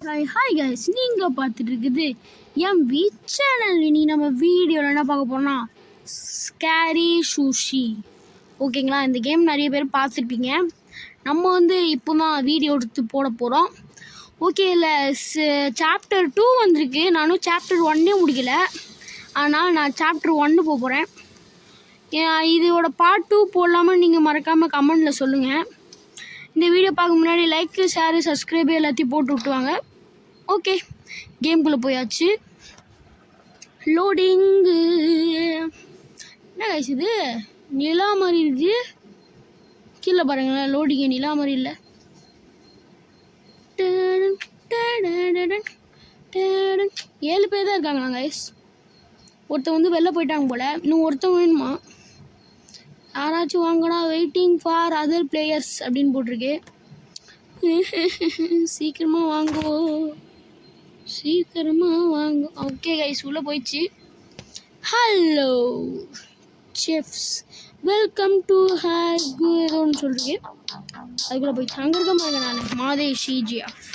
Hi guys, நீங்கள் பார்த்துட்டு இருக்குது என் சேனல். இனி நம்ம வீடியோவில் என்ன பார்க்க போகிறோம்னா ஸ்கேரி சுஷி. ஓகேங்களா, இந்த கேம் நிறைய பேர் பார்த்துருப்பீங்க. நம்ம வந்து இப்போ தான் வீடியோ எடுத்து போட போகிறோம். ஓகே, இல்லை சாப்டர் 2 வந்திருக்கு. நானும் சாப்டர் 1 முடிக்கலை, ஆனால் நான் சாப்டர் 1 போக போகிறேன். இதோட பார்ட் 2 போடலாமல் நீங்கள் மறக்காமல் கமெண்டில் சொல்லுங்கள். இந்த வீடியோ பார்க்க முன்னாடி லைக், ஷேரு, சப்ஸ்கிரைபு எல்லாத்தையும் போட்டு விட்டுவாங்க. ஓகே, கேம்குள்ளே போயாச்சு. லோடிங்கு என்ன கைஸ், இது நிலா மாதிரி இருக்குது. கீழே பாருங்களேன், லோடிங்கு நிலா மாதிரி இல்லை. 7 பேர் தான் இருக்காங்களா கைஸ். ஒருத்தன் வந்து வெளில போயிட்டாங்க போல். இன்னும் ஒருத்தன் வேணுமா? யாராச்சும் வாங்கடா, வெயிட்டிங் ஃபார் அதர் பிளேயர்ஸ் அப்படின்னு போட்டிருக்கு. சீக்கிரமாக வாங்கோ, சீக்கிரமாக வாங்க. ஓகே கைஸ், உள்ளே போயிடுச்சு. ஹலோ செஃப்ஸ், வெல்கம் டு ஏதோன்னு சொல்கிறேன். அதுக்குள்ளே போயிடுச்சு. அங்கே இருக்க பாருங்க, நான் மாதேஷி ஜிஎஃப்.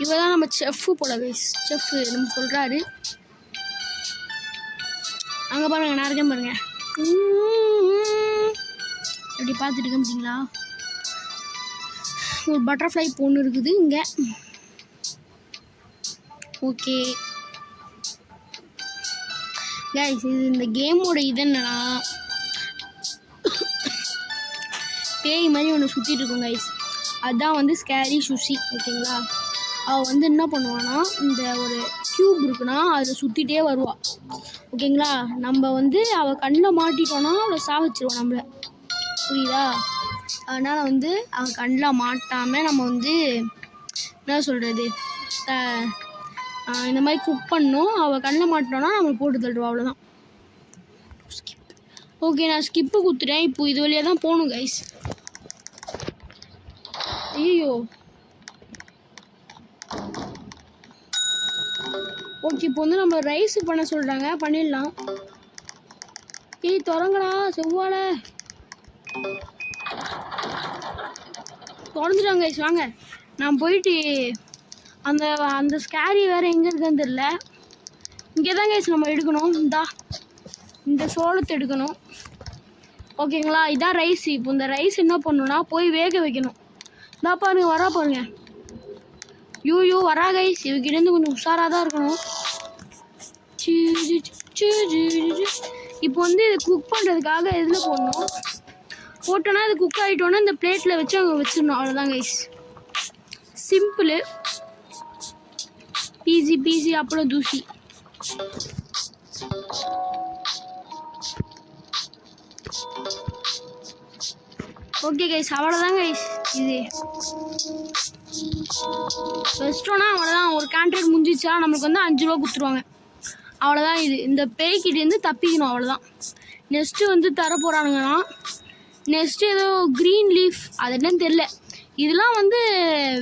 இவ தான் நம்ம செஃப்பு போல கைஸ். செஃப் நம்ம சொல்கிறாரு. அங்கே பாருங்க, நான் இருக்கேன் பாருங்க. எப்படி பார்த்துட்டு இருக்கேன் பார்த்தீங்களா? ஒரு பட்டர்ஃப்ளை பொண்ணு இருக்குது இங்கே. ஓகே கைஸ், இது இந்த கேமோட இது என்னன்னா, பேய் மாதிரி ஒன்று சுற்றிட்டு இருக்கும் கைஸ். அதுதான் வந்து ஸ்கேரி சுஷி. ஓகேங்களா, அவள் வந்து என்ன பண்ணுவான்னா, இந்த ஒரு க்யூப் இருக்குன்னா அதை சுற்றிட்டே வருவாள். ஓகேங்களா, நம்ம வந்து அவள் கண்ணில் மாட்டிட்டோன்னா அவளை சாவச்சிருவோம் நம்மளை. புரியுதா? அதனால் வந்து அவள் கண்ணில் மாட்டாமல் நம்ம வந்து என்ன சொல்கிறது, இந்த மாதிரி குக் பண்ணோம். அவள் கண்ணில் மாட்டினோன்னா நம்ம போட்டு தள்ளுவோம், அவ்வளோதான். ஓகே, நான் ஸ்கிப்பு குத்துட்டேன். இப்போ இது வழியாக தான் போகணும் கைஸ். ஐயோ, ஓகே, இப்போ வந்து நம்ம ரைஸ் பண்ண சொல்கிறாங்க, பண்ணிடலாம். ஏய் திறங்கடா செவ்வாழ, திறந்துட்டாங்க கைஸ். வாங்க, நான் போயிட்டு அந்த அந்த ஸ்கேரி வேறு எங்கே இருக்குன்னு தெரில. இங்கே தான் கைஸ் நம்ம எடுக்கணும். இந்த சோளத்தை எடுக்கணும். ஓகேங்களா, இதான் ரைஸ். இப்போ இந்த ரைஸ் என்ன பண்ணணும்னா போய் வேக வைக்கணும். இதா பாருங்க, வரா பாருங்க. யூ வரா கைஸ். இவகிட்டேருந்து கொஞ்சம் உஷாராக தான் இருக்கணும். இப்போ வந்து இது குக் பண்ணுறதுக்காக எதில் போடணும், போட்டோன்னா அது குக் ஆகிட்டோன்னா இந்த பிளேட்டில் வச்சு அங்கே வச்சிடணும். அவ்வளோதான் கைஸ், சிம்பிளு, பீஸி. அப்புறம் தூசி. ஓகே கைஸ், அவ்வளோதான் கைஸ். இது வச்சிட்டோன்னா அவ்வளோதான். ஒரு கான்ட்ராக்ட் முடிஞ்சிச்சா நம்மளுக்கு வந்து 5 ரூபா கொடுத்துருவாங்க. அவ்வளோதான். இது இந்த பேய்கிட்டேருந்து தப்பிக்கணும், அவ்வளோதான். நெக்ஸ்ட்டு வந்து தர போகிறானுங்கன்னா, நெக்ஸ்ட்டு ஏதோ க்ரீன் லீஃப், அது என்னன்னு தெரில. இதெல்லாம் வந்து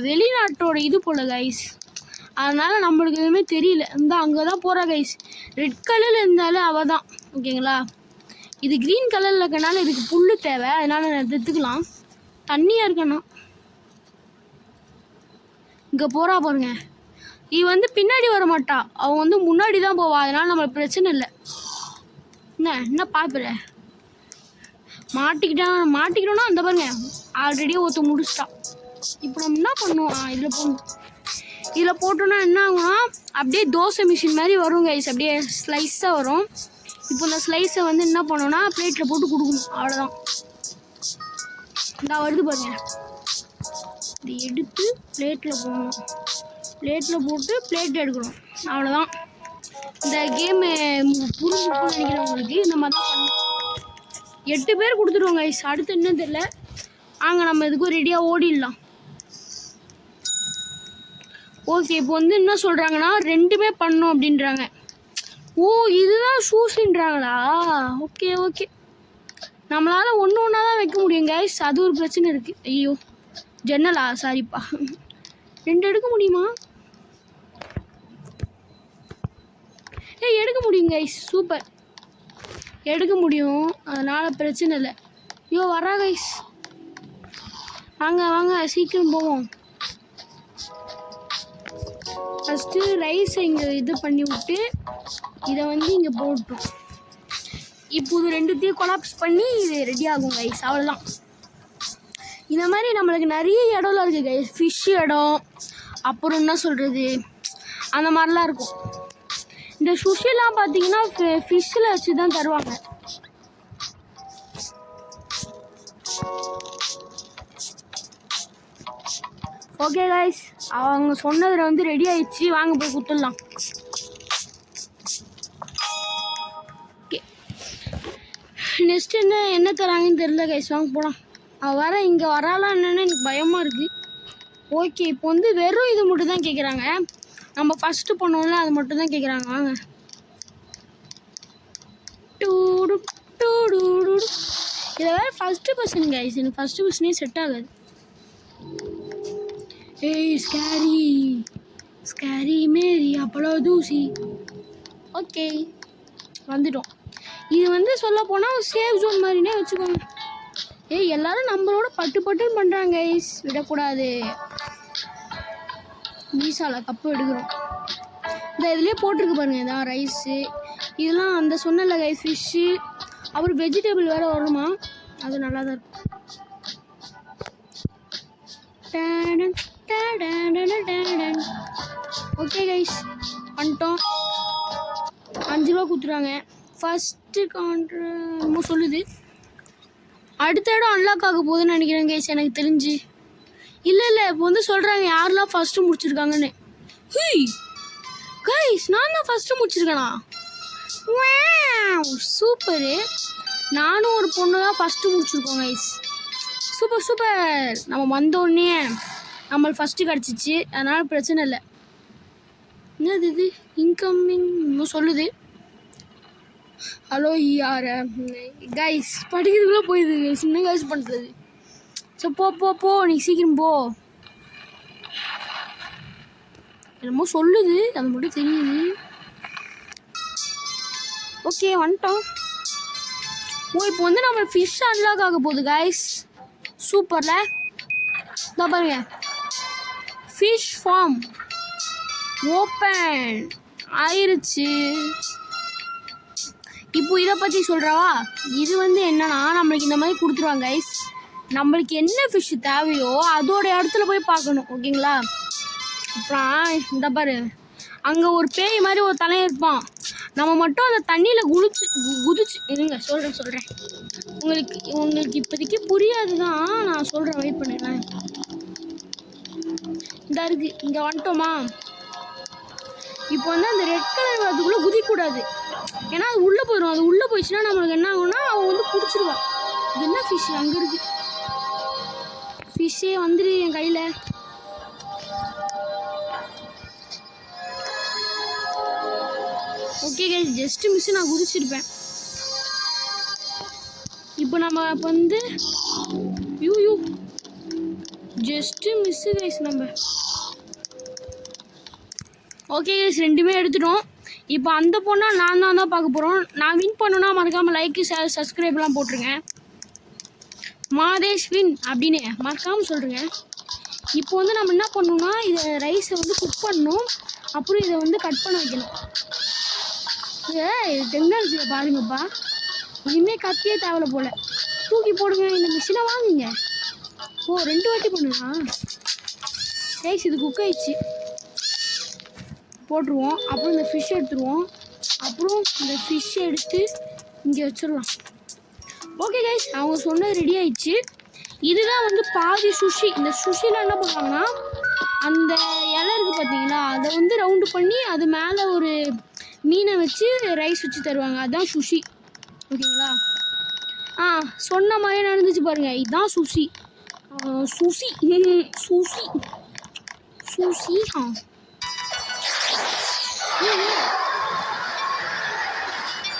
வெளிநாட்டோட இது போல் கைஸ். அதனால் நம்மளுக்கு எதுவுமே தெரியல. இந்த அங்கே தான் போகிறா கைஸ். ரெட் கலரில் இருந்தாலும் அவள் தான். ஓகேங்களா, இது க்ரீன் கலரில் இருக்கனால இதுக்கு புல் தேவை. அதனால் நான் எடுத்துக்கலாம். தண்ணியாக இருக்கணும். இங்கே போகிறா பாருங்க. இவ வந்து பின்னாடி வர மாட்டா, அவன் வந்து முன்னாடி தான் போவா. அதனால் நம்மளுக்கு பிரச்சனை இல்லை. என்ன பார்க்குற, மாட்டிக்கிட்டோன்னா அந்த பாருங்க, ஆல்ரெடியே ஒருத்த முடிச்சிட்டா. இப்போ நம்ம என்ன பண்ணுவோம், இதில் போகணும். இதில் போட்டோன்னா என்ன ஆகும்னா, அப்படியே தோசை மிஷின் மாதிரி வரும் கைஸ். அப்படியே ஸ்லைஸாக வரும். இப்போ இந்த ஸ்லைஸை வந்து என்ன பண்ணோன்னா பிளேட்டில் போட்டு கொடுக்கணும். அவ்வளோதான். இந்த வருது பாருங்க. இது எடுத்து பிளேட்டில் போடணும். பிளேட்டில் போட்டு பிளேட் எடுக்கணும். அவ்வளோதான். இந்த கேமு புரிஞ்சுன்னு நினைக்கிறவங்களுக்கு இந்த மாதிரி தான் பண்ணணும். 8 பேர் கொடுத்துருவோம் கைஸ். அடுத்து என்னன்னு தெரியல. நம்ம இதுக்கும் ரெடியாக ஓடிடலாம். ஓகே, இப்போ வந்து என்ன சொல்கிறாங்கன்னா 2மே பண்ணோம் அப்படின்றாங்க. ஓ, இதுதான் ஷூஸ்ன்றாங்களா? ஓகே, நம்மளால் ஒன்று தான் வைக்க முடியும் கைஸ். அது ஒரு பிரச்சனை இருக்குது. ஐயோ, ஜன்னலா, சாரிப்பா. 2 எடுக்க முடியுமா? எடுக்க முடியும் கைஸ். சூப்பர், எடுக்க முடியும். அதனால் பிரச்சனை இல்லை. ஐயோ வரா கைஸ். வாங்க சீக்கிரம் போவோம். ஃபஸ்ட்டு ரைஸை இங்கே இது பண்ணி விட்டு இதை வந்து இங்கே போட்டோம். இப்போ இது ரெண்டுத்தையும் கொலாப்ஸ் பண்ணி இது ரெடி ஆகும் கைஸ். அவ்வளோதான். இந்த மாதிரி நம்மளுக்கு நிறைய இடம்லாம் இருக்குது கைஸ். ஃபிஷ் இடம், அப்புறம் என்ன சொல்கிறது, அந்த மாதிரிலாம் இருக்கும். இந்த சுஷிலாம் பார்த்தீங்கன்னா ஃபிஷ்ஷில் வச்சு தான் தருவாங்க. ஓகே கைஸ், அவங்க சொன்னதில் வந்து ரெடி ஆயிடுச்சு. வாங்க போய் கொடுத்துடலாம். ஓகே, நெக்ஸ்ட் என்ன தராங்கன்னு தெரியல கைஸ். வாங்க போகலாம். அவள் வர இங்கே வராலாம் என்னன்னு எனக்கு பயமாக இருக்குது. ஓகே, இப்போ வந்து வெறும் இது மட்டும் தான் கேட்குறாங்க. நம்ம ஃபஸ்ட்டு பண்ணோம்ல அது மட்டும் தான் கேட்குறாங்க. வாங்க. டூடு டூடு இதை வேறு ஃபஸ்ட்டு பர்சன் கைஸ். எனக்கு ஃபஸ்ட்டு பர்சனே செட் ஆகாது. ஏய் ஸ்கேரி ஸ்கேரி மேரி அப்பளோ தூசி. ஓகே, வந்துட்டோம். இது வந்து சொல்ல போனால் சேஃப் ஜோன் மாதிரினே வச்சுக்கோங்க. ஏய் எல்லாரும் நம்மளோட பட்டுன்னு பண்ணுறாங்க கைஸ். விடக்கூடாது. மீசால கப்பு எடுக்கிறோம். இந்த இதுலேயே போட்டிருக்கு பாருங்கள். இதான் ரைஸு, இதெல்லாம் அந்த சொன்னல கைஸ் ஃபிஷ்ஷு, அப்புறம் வெஜிடபிள் வேறு வருமா, அது நல்லா தான் இருக்கும். ஓகே கைஸ், வந்துட்டோம். 5 ரூபா கொடுத்துருவாங்க. ஃபஸ்ட்டு கவுண்டர் சொல்லுது அடுத்த இடம் அன்லாக் ஆக போகுதுன்னு நினைக்கிறேன் கைஸ் எனக்கு தெரிஞ்சு. இல்லை இப்போ வந்து சொல்கிறாங்க யாரெல்லாம் ஃபஸ்ட்டு முடிச்சிருக்காங்கன்னு. ஹீ கைஸ், நான் தான் ஃபஸ்ட்டு முடிச்சிருக்கேனா? சூப்பரு. நானும் ஒரு பொண்ணு தான் ஃபஸ்ட்டு முடிச்சிருக்கோம் கைஸ். சூப்பர். நம்ம வந்தோடனே நம்மளுக்கு ஃபஸ்ட்டு கிடச்சிச்சு, அதனால் பிரச்சனை இல்லை. என்னது இது இன்கம்மிங் இன்னும் சொல்லுது. ஹலோ யார கைஸ், படிக்கிறதுக்குள்ளே போயிடுது கைஸ். இன்னும் கைஸ் பண்ணுறது. ஸோ போ நீ சீக்கிரம் போ. என்னமோ சொல்லுது, அது மட்டும் தெரியுது. ஓகே, வந்துட்டோம். இப்போ வந்து நம்ம ஃபிஷ் அன்லாக் ஆக போகுது கைஸ். சூப்பர்ல. இதான் பாருங்க, ஃபிஷ் ஃபார்ம் ஓப்பன் ஆயிருச்சு. இப்போ இதை பற்றி சொல்கிறவா. இது வந்து என்னன்னா நம்மளுக்கு இந்த மாதிரி கொடுத்துருவாங்க கைஸ். நம்மளுக்கு என்ன ஃபிஷ்ஷு தேவையோ அதோட இடத்துல போய் பார்க்கணும். ஓகேங்களா? அப்புறம் இந்த பாரு, அங்கே ஒரு பேய் மாதிரி ஒரு தலையை இருப்பான். நம்ம மட்டும் அந்த தண்ணியில் குதிச்சு இருங்க சொல்கிறேன். உங்களுக்கு இப்போதைக்கு புரியாது தான், நான் சொல்கிறேன். வெயிட் பண்ணுங்களேன். இந்த இருக்குது, இங்கே வந்துட்டோமா. இப்போ வந்து அந்த ரெட் கலர் அதுக்குள்ளே குதிக்கூடாது, ஏன்னா அது உள்ளே போயிடும். அது உள்ளே போயிடுச்சுன்னா நம்மளுக்கு என்ன ஆகும்னா அவன் வந்து பிடிச்சிருவான். இது என்ன ஃபிஷ் அங்கே இருக்குது. ஃபிஷ்ஷே வந்துடு என் கையில். ஓகே கைஸ், ஜஸ்ட்டு மிஸ்ஸு நான் குதிச்சிருப்பேன். இப்போ நம்ம வந்து யூ ஜஸ்ட்டு மிஸ்ஸு கைஸ் நம்ம. ஓகே கைஸ், ரெண்டுமே எடுத்துட்டோம். இப்போ அந்த பொண்ணால் நான் தான் பார்க்க போகிறோம். நான் வின் பண்ணணுன்னா மறக்காமல் லைக்கு ஷேர் சப்ஸ்கிரைப்லாம் போட்டுருங்க. மாதேஷ் வின் அப்படின்னு மறக்காமல் சொல்கிறேங்க. இப்போ வந்து நம்ம என்ன பண்ணணும்னா இதை ரைஸை வந்து குக் பண்ணணும், அப்புறம் இதை வந்து கட் பண்ண வைக்கணும். டெக்னாலஜியை பாருங்கப்பா. இனிமேல் கத்தியே தேவையில்ல போல். தூக்கி போடுங்க, இந்த மிஷினை வாங்குங்க. ஓ 2 வாட்டி பண்ணுங்க ரைஸ். இது குக் ஆயிடுச்சு, போட்டுருவோம். அப்புறம் இந்த ஃபிஷ் எடுத்துருவோம். அப்புறம் இந்த ஃபிஷ்ஷை எடுத்து இங்கே வச்சிடலாம். ஓகே கைஸ், அவங்க சொன்னது ரெடி ஆயிடுச்சு. இதுதான் வந்து பாதி சுஷி. இந்த சுஷியில் என்ன பண்ணுவாங்கன்னா அந்த இலை இருக்குது பார்த்தீங்களா, அதை வந்து ரவுண்டு பண்ணி அது மேலே ஒரு மீனை வச்சு ரைஸ் வச்சு தருவாங்க. அதுதான் சுஷி. ஓகேங்களா? சொன்ன மாதிரியே நடந்துச்சு பாருங்கள். இதுதான் சுஷி. சுஷி சுஷி சுஷி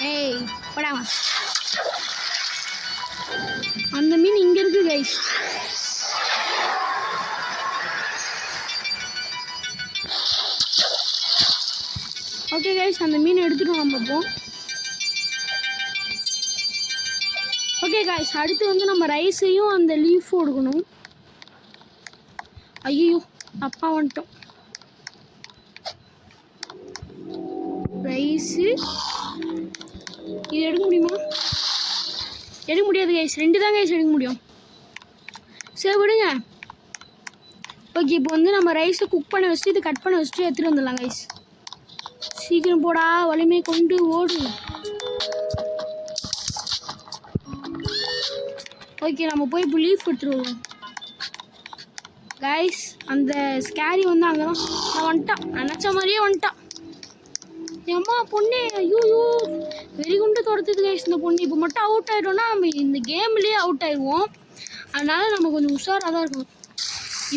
ஏய் படாமா. அந்த மீன் இங்கே இருக்குது கைஸ். ஓகே கைஸ், அந்த மீன் எடுத்துகிட்டு நம்ம இப்போ. ஓகே கைஸ், அடுத்து வந்து நம்ம ரைஸையும் அந்த லீஃபும் எடுக்கணும். ஐயோ அப்பா வந்துட்டோம். எடுக்க முடியாது கைஸ், 2 தான் கைஸ் எடுக்க முடியும். சரி விடுங்க. ஓகே, இப்போ வந்து நம்ம ரைஸை குக் பண்ண வச்சுட்டு இது கட் பண்ண வச்சுட்டு எடுத்துகிட்டு வந்துடலாம் கைஸ். சீக்கிரம் போடா, வலிமை கொண்டு ஓடு. ஓகே, நம்ம போய் இப்போ லீஃப் எடுத்துகிட்டு வருவோம் கைஸ். அந்த ஸ்கேரி வந்து அங்கே தான் நான் வந்துட்டான், நினச்ச மாதிரியே வந்துட்டான். அம்மா பொண்ணு, ஐயோ வெறி குண்டு துரத்துது கைஸ் இந்த பொண்ணு. இப்போ மட்டும் அவுட் ஆகிட்டோன்னா நம்ம இந்த கேம்லேயே அவுட் ஆயிடுவோம். அதனால் நம்ம கொஞ்சம் உஷாராக தான் இருக்கணும்.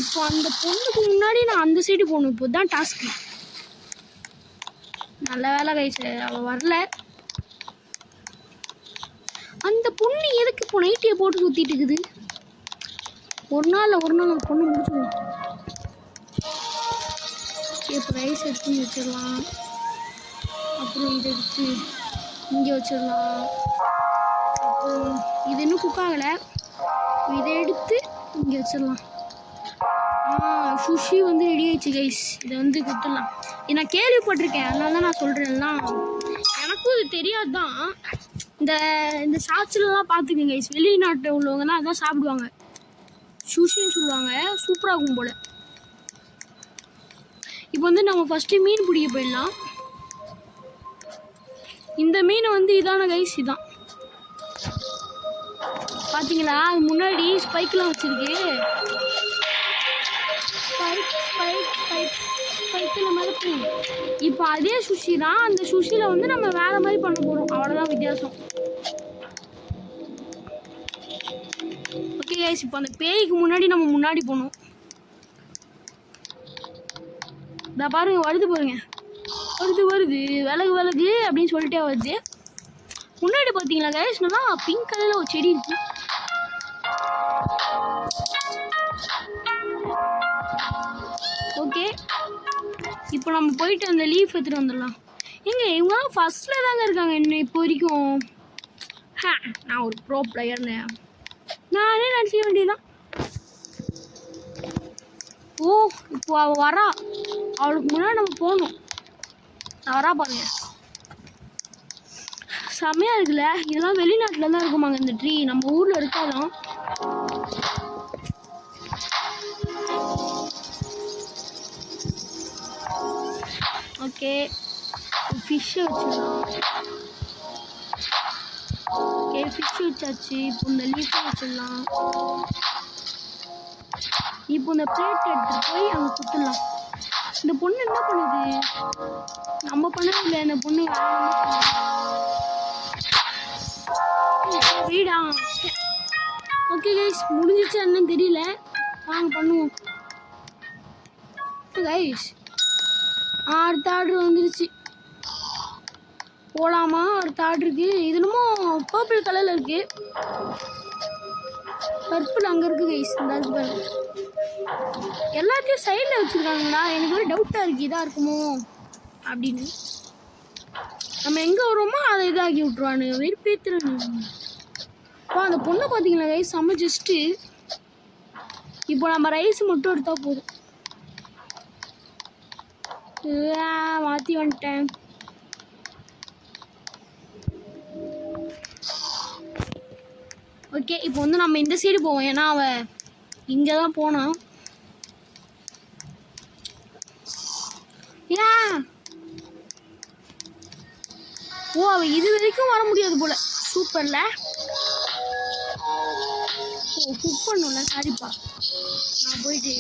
இப்போ அந்த பொண்ணுக்கு முன்னாடி நான் அந்த சைடு போகணும். இப்போ தான் டாஸ்க்கு. நல்ல வேலை கைஸ், அவள் வரல. அந்த பொண்ணு எதுக்கு இப்போ நைட்டியை போட்டு சுற்றிட்டு இருக்குது? ஒரு நாள் அந்த பொண்ணு முடிச்சுடுவோம். இப்போ ரைஸ் எடுத்து வச்சிடலாம். அப்புறம் இதை எடுத்து இங்கே வச்சிடலாம். அப்புறம் இது இன்னும் குக் ஆகலை, இதை எடுத்து இங்கே வச்சிடலாம். சுஷி வந்து ரெடி ஆயிடுச்சு கைஸ். இதை வந்து கொடுத்துடலாம். நான் கேள்விப்பட்டிருக்கேன், அதனால தான் நான் சொல்கிறேன்லாம். எனக்கும் இது தெரியாது தான். இந்த சாட்சிலலாம் பார்த்துக்கங்க கைஸ், வெளிநாட்டில் உள்ளவங்க தான் அதான் சாப்பிடுவாங்க. சுஷின்னு சொல்லுவாங்க, சூப்பராக இருக்கும் போல். இப்போ வந்து நம்ம ஃபஸ்ட்டு மீன் பிடிக்க போயிடலாம். இந்த மீன் வந்து இதான கைஸ், இதான் பார்த்தீங்களா? அது முன்னாடி ஸ்பைக்கெலாம் வச்சுருக்கு. ஸ்பைக்கில் மேலே போகும். இப்போ அதே சுஷி தான். அந்த சுஷியில் வந்து நம்ம வேறு மாதிரி பண்ண போகிறோம், அவ்வளோதான் வித்தியாசம். ஓகே கைஸ், இப்போ அந்த பேய்க்கு முன்னாடி நம்ம முன்னாடி போகணும். இதை பாருங்க, வருது பாருங்க, வருது விலகு அப்படின்னு சொல்லிட்டே வருது. முன்னாடி பார்த்தீங்களா கைஸ், நல்லா பிங்க் கலரில் ஒரு செடி இருக்கு. ஓகே, இப்போ நம்ம போயிட்டு அந்த லீஃப் எடுத்துகிட்டு வந்துடலாம். இவங்களாம் ஃபஸ்ட்டில் தாங்க இருக்காங்க என்ன இப்போ வரைக்கும். நான் ஒரு ப்ரோ பிளேயர்னு நானே நினச்சிக்க வேண்டியதுதான். ஓ, இப்போ அவள் வரா, அவளுக்கு முன்னாடி நம்ம போகணும். நான் வரா பாருங்க, செம்மையாக இருக்குல்ல. இதெல்லாம் வெளிநாட்டில் தான் இருக்குமாங்க இந்த ட்ரீ, நம்ம ஊரில் இருக்காதான். ஓகே, ஃபிஷ்ஷை வச்சிடலாம். ஓகே, ஃபிஷ் வச்சாச்சு. இப்போ இந்த லீஃபை வச்சிடலாம். இப்போ இந்த பிளேட் எடுத்துகிட்டு போய் அங்கே குத்துடலாம். இந்த பொண்ணு என்ன பண்ணுது? நம்ம பண்ணதில்லை, இந்த பொண்ணு வீடா. ஓகே கைஸ், முடிஞ்சிச்சு என்னன்னு தெரியல, வாங்க பண்ணுவோம் கைஸ். அடுத்த ஆர்டர் வந்துருச்சு, போகலாமா? அடுத்த ஆர்டருக்கு இது என்னமோ பர்பிள் கலரில் இருக்குது, பர்பிள் அங்கே இருக்குது கைஸ். இந்த பாருங்க, எல்லாத்தையும் சைடில் வச்சுருக்காங்களா? எனக்கு ஒரு டவுட்டாக இருக்குது, இதாக இருக்குமோ அப்படின்னு. நம்ம எங்கே வரோமோ அதை இதாக்கி விட்ருவானுங்க, வெறுப்பேற்றுறானுங்க. இப்போ அந்த பொண்ணை பார்த்தீங்களா கைஸ், சமைச்சிட்டு இப்போ நம்ம ரைஸ் மட்டும் எடுத்தால் போதும். மாற்றி வந்துட்டேன். ஓகே, இப்போ வந்து நம்ம இந்த சைடு போவோம், ஏன்னா அவள் இங்கே தான் போனான். ஓ, அவள் இது வரைக்கும் வர முடியாது போல. சூப்பர்ல. ஓ, குக் பண்ணும்ல, சாரிப்பா. நான் போயிட்டு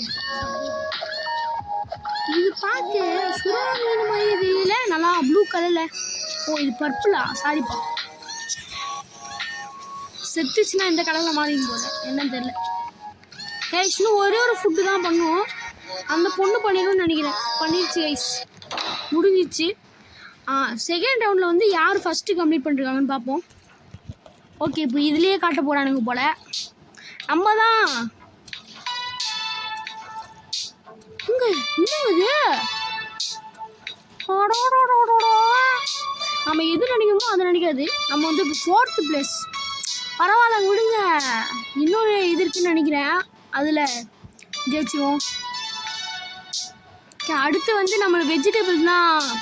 இது பார்க்க சுறா மீன் மாதிரி இல்லை, நல்லா ப்ளூ கலரில். ஓ, இது பர்பிளா? சாரிப்பா, செத்துச்சுன்னா இந்த கலரில் மாறிடும் போல, என்னன்னு தெரியல. கைஸ், இன்னும் ஒரே ஒரு ஃபுட்டு தான் பண்ணுவோம். அந்த பொண்ணு பண்ணிடும்னு நினைக்கிறேன். பண்ணிடுச்சு கைஸ், முடிஞ்சிச்சு. செகண்ட் ரவுண்டில் வந்து யார் ஃபஸ்ட்டு கம்ப்ளீட் பண்ணிருக்காங்கன்னு பார்ப்போம். ஓகே, இப்போ இதுலேயே காட்ட போகிறானுங்க போல். நம்ம தான் இங்கே என்னது, நம்ம எது நினைக்கிறோமோ அதை நினைக்காது. நம்ம வந்து இப்போ 4th பிளேஸ், பரவாயில்ல விடுங்க. இன்னொரு இது இருக்குன்னு நினைக்கிறேன், அதில் ஜெயிச்சிருவோம். அடுத்து வந்து நம்ம வெஜிடபிள்ஸ்னால்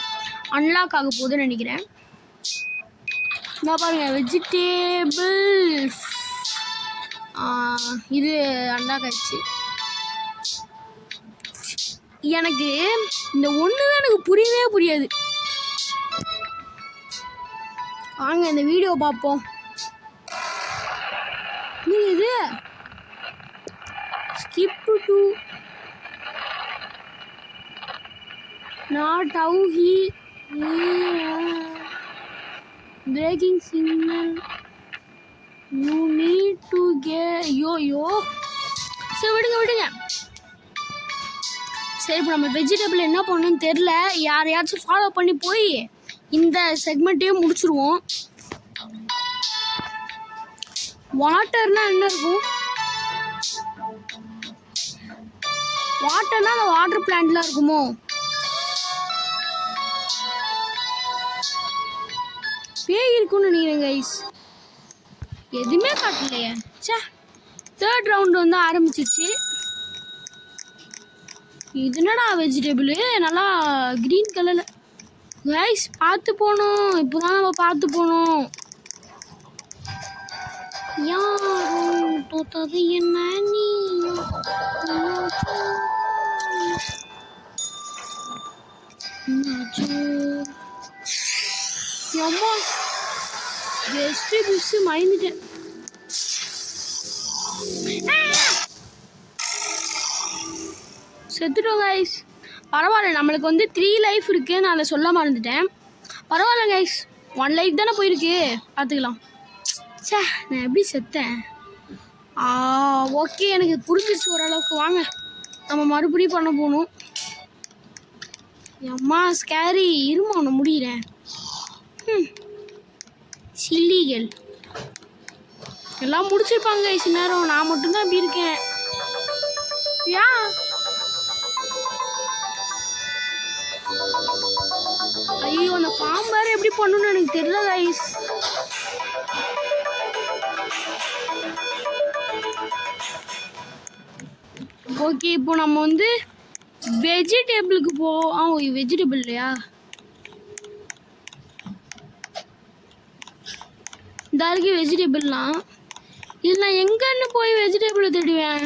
அன்லாக் ஆக போகுதுன்னு நினைக்கிறேன். நான் பாருங்க வெஜிடேபிள் இது அண்டா காய்ச்சி. எனக்கு இந்த ஒன்று தான் எனக்கு புரியவே புரியாது. வாங்க இந்த வீடியோ பார்ப்போம். இது skip to not how he breaking signal you need to get yo. சரி விடுங்க. சரி இப்போ நம்ம வெஜிடபிள் என்ன பண்ணணும்னு தெரில. யாரையாச்சும் ஃபாலோ பண்ணி போய் இந்த செக்மெண்ட்டையும் முடிச்சிருவோம். வாட்டர்னா என்ன இருக்கும்? வாட்டர்னா அந்த வாட்டர் பிளான்ட்லாம் இருக்குமோ? பேய் இருக்குன்னு நினைக்கிறேன் கைஸ். எதுவுமே காட்டலையே. சே, 3rd ரவுண்ட் வந்து ஆரம்பிச்சிச்சு. இது என்னடா வெஜிடபிள் நல்லா கிரீன் கலர்ல. கைஸ் பார்த்து போகணும். இப்போதான் நம்ம பார்த்து போகணும். யாரும் தோத்தது என்ன நீ அம்மா பெஸ்ட் பிஸ் மயந்துட்டேன். செத்துட்டோம் கைஸ். பரவாயில்ல, நம்மளுக்கு வந்து 3 லைஃப் இருக்கு. நான் அதை சொல்ல மறந்துட்டேன். பரவாயில்ல கைஸ், 1 லைஃப் தானே போயிருக்கு, பார்த்துக்கலாம். சே, நான் எப்படி செத்தேன்? ஓகே, எனக்கு புரிஞ்சிச்சு ஓரளவுக்கு. வாங்க நம்ம மறுபடியும் பண்ண போகணும். அம்மா ஸ்கேரி இருமா, ஒன்று முடிகிறேன். சில்லிகள் எல்லாம் முடிச்சிருப்பாங்க கைஸ். நேரம் நான் மட்டும்தான் அப்படி இருக்கேன். ஏன் ஐயோ, அந்த ஃபார்ம் வேறு எப்படி பண்ணணும்னு எனக்கு தெரியல கைஸ். ஓகே, இப்போ நம்ம வந்து வெஜிடபிளுக்கு வெஜிடபிள் இல்லையா? இந்த இருக்கு வெஜிடபிள்லாம். இது நான் எங்கன்னு போய் வெஜிடபிளை தேடுவேன்?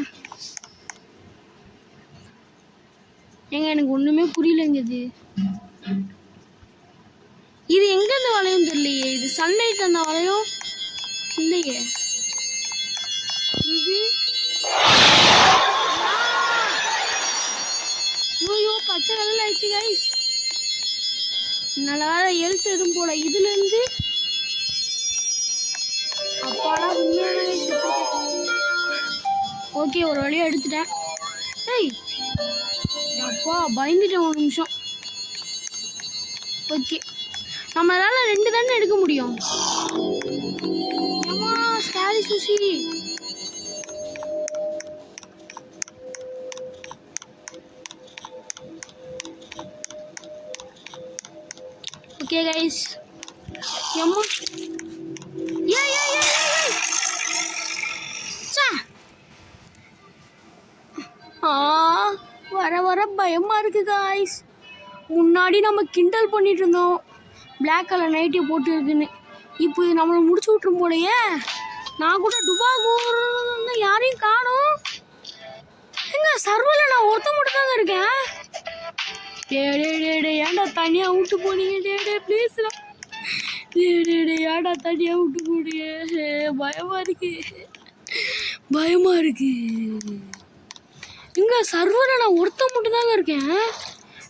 எனக்கு ஒன்றுமே புரியலைங்க. இது எங்கேருந்து வளையும் தெரியலையே. இது சன்லைட் அந்த வளையும் இல்லையே. இது ஐயோ பச்சை கலர்ல ஆயிடுச்சு கைஸ். நல்லா எழுத்து எதுவும் போல. இதுலேருந்து அப்பாலாம் உண்மையான கைஸ். ஓகே, ஒரு வழியாக எடுத்துட்டேன். ஏய் அப்பா பயந்துட்டேன் ஒரு நிமிஷம். ஓகே, நம்மளால 2 தானே எடுக்க முடியும். அம்மா ஸ்கேரி சுசி. ஓகே கைஸ், அம்மா வர பயமா இருக்கு கைஸ். முன்னாடி நம்ம கிண்டல் பண்ணிட்டு இருந்தோம் பிளாக் கலர் நைட்டி போட்டு இருக்குன்னு. இப்போ இது நம்மளை முடிச்சு விட்டுரும் போலையே. நான் கூட டுபாகூர் யாரையும் காணும். எங்க சர்வரில் நான் ஒருத்த மட்டும் தாங்க இருக்கேன். டே ஏன்டா தனியா விட்டு போனீங்க? டே ப்ளீஸ்டா. டே ஏன்டா தனியா விட்டு போனீங்க? பயமா இருக்கு. இங்க சர்வரில் நான் ஒருத்த மட்டும் தாங்க இருக்கேன்.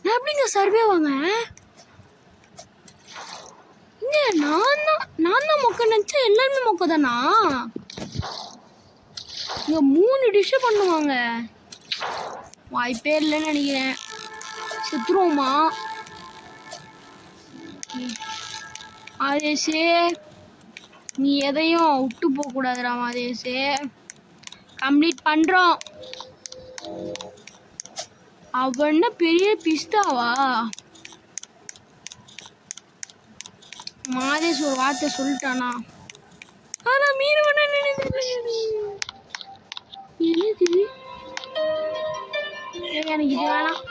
நான் எப்படிங்க சர்வே வாங்க? இங்க நான் தான் மொக்க நினச்சேன். எல்லாருமே மொக்க தானா? இங்க 3 டிஷ்ஷு பண்ணுவாங்க. வாய்ப்பே இல்லைன்னு நினைக்கிறேன். செத்துருவோமா? மாதேஷே, நீ எதையும் விட்டு போகக்கூடாதுடா மாதேஷே. கம்ப்ளீட் பண்ணுறோம். அவன பெரிய பிஸ்தாவா? மாதேஷ் ஒரு வார்த்தை சொல்லிட்டானா? ஆனா மீன் என்னது எனக்கு இது வேணாம்.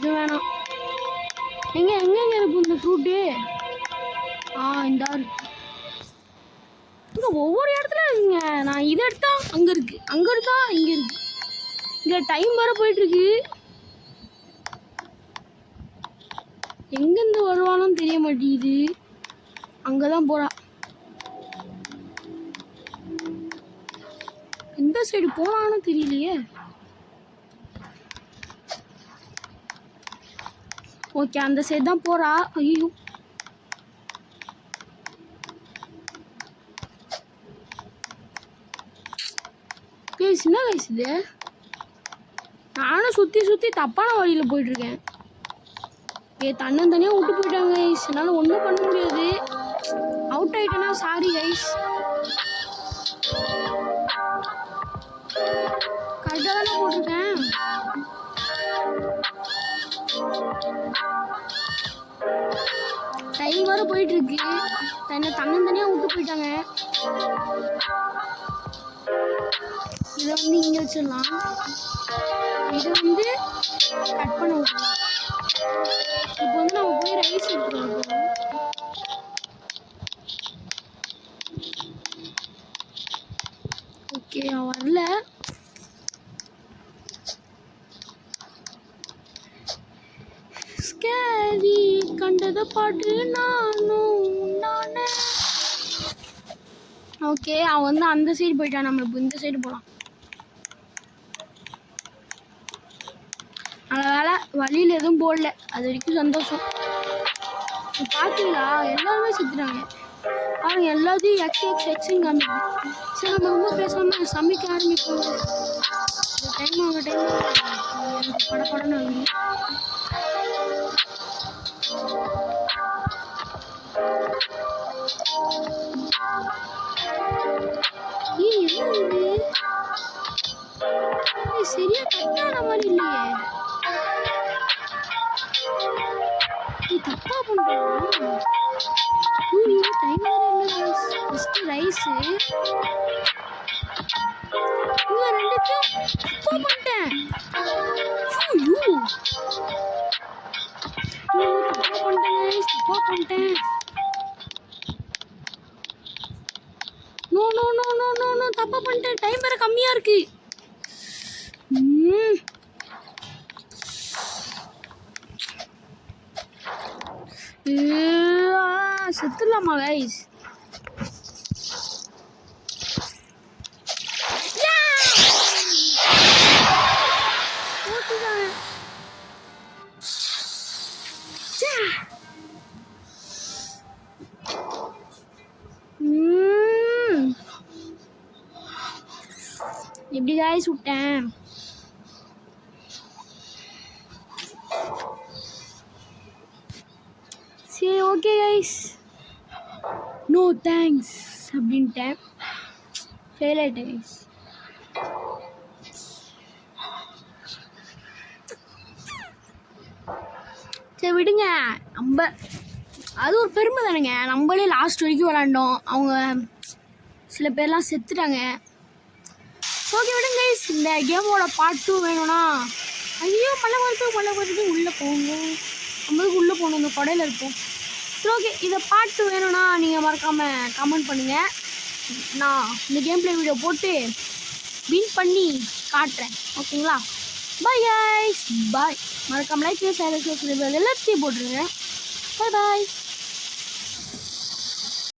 இது வேணாம். எங்கெங்க இருக்கும் இந்த ஃப்ரூட்டு? இந்த இங்கே ஒவ்வொரு இடத்துல இருக்குங்க. நான் இதை எடுத்தா அங்கே இருக்கு, அங்கே எடுத்தா இங்கே இருக்கு. இங்கே டைம் வர போயிட்டுருக்கு. எங்கேருந்து வருவானும் தெரிய மாட்டேங்குது. அங்கே தான் போகிறா. எந்த சைடு போனான்னு தெரியலையே. ஓகே, அந்த சைடு தான் போகிறா. ஐயோ, என்ன கைஸ் இது? நானும் சுற்றி தப்பான வழியில் போயிட்டுருக்கேன். தனியாக விட்டு போயிட்டாங்க கைஸ். என்னால் ஒன்றும் பண்ண முடியாது. அவுட் ஆகிட்டேன்னா சாரி கைஸ். கரெக்டாக தானே போட்டிருக்கேன். டைம் வர போயிட்டுருக்கு. தனியாக விட்டு போயிட்டாங்க. இதை இங்கே வச்சிடலாம். இதை கட் பண்ண விட்டுருவோம். இப்போ நம்ம போய் ரைஸ் எடுத்துருவோம். ஓகே, வரல. ஸ்கேரி கண்டதை பாட்டு நானே. ஓகே, அவன் அந்த சைடு போயிட்டான். நம்ம இப்போ இந்த சைடு போகலாம். நல்ல வேலை வழியில் எதுவும் போடல, அது வரைக்கும் சந்தோஷம். பார்த்தீங்களா, எல்லாருமே செத்துட்டாங்க பாருங்க. எல்லாத்தையும் எக்ஸ்ன்னு காமிக்கும். சரி, நம்ம ரொம்ப பேசாமல் சமைக்க ஆரம்பிப்போம். டைம் எனக்கு படப்படன்னு ஆகுது. என்ன இது சரியா கட்டான மாதிரி இல்லையே. தப்பா பண்றேன். டைம் வேற இல்லை. ஃபர்ஸ்ட் ரைஸ் இங்க ரெண்டுத்தையும் தப்பா பண்ணிட்டேன். தப்பா பண்ணிட்டேன். நோ தப்பா பண்ணிட்டேன். டைம் வேற கம்மியா இருக்கு. செத்துடலாமா கைஸ்? எப்படி கைஸ் விட்டேன்? சரி, ஓகே கைஸ், நோ தேங்க்ஸ் அப்படின்ட்டேன். ஃபெயில் ஆகிட்டேன் கைஸ். சரி விடுங்க. நம்ம அது ஒரு பெருமை தானேங்க. நம்மளே லாஸ்ட் வரைக்கும் விளாண்டோம். அவங்க சில பேர்லாம் செத்துட்டாங்க. ஓகே விடுங்க கைஸ். இந்த கேமோட பார்ட் 2 வேணும்னா, ஐயோ மழை வருது உள்ளே போகணும். நம்மளுக்கு உள்ளே போகணும், இந்த கொடையில் இருப்போம். சரி, ஓகே, இதை பார்ட் 2 வேணும்னா நீங்கள் மறக்காமல் கமெண்ட் பண்ணுங்கள். நான் இந்த கேம் பிளே வீடியோ போட்டு வின் பண்ணி காட்டுறேன். ஓகேங்களா? பாய் கைஸ், பாய். மறக்காமல் லைக் ஷேர் எல்லாத்தையும் போட்டுருங்க. பாய் பாய்.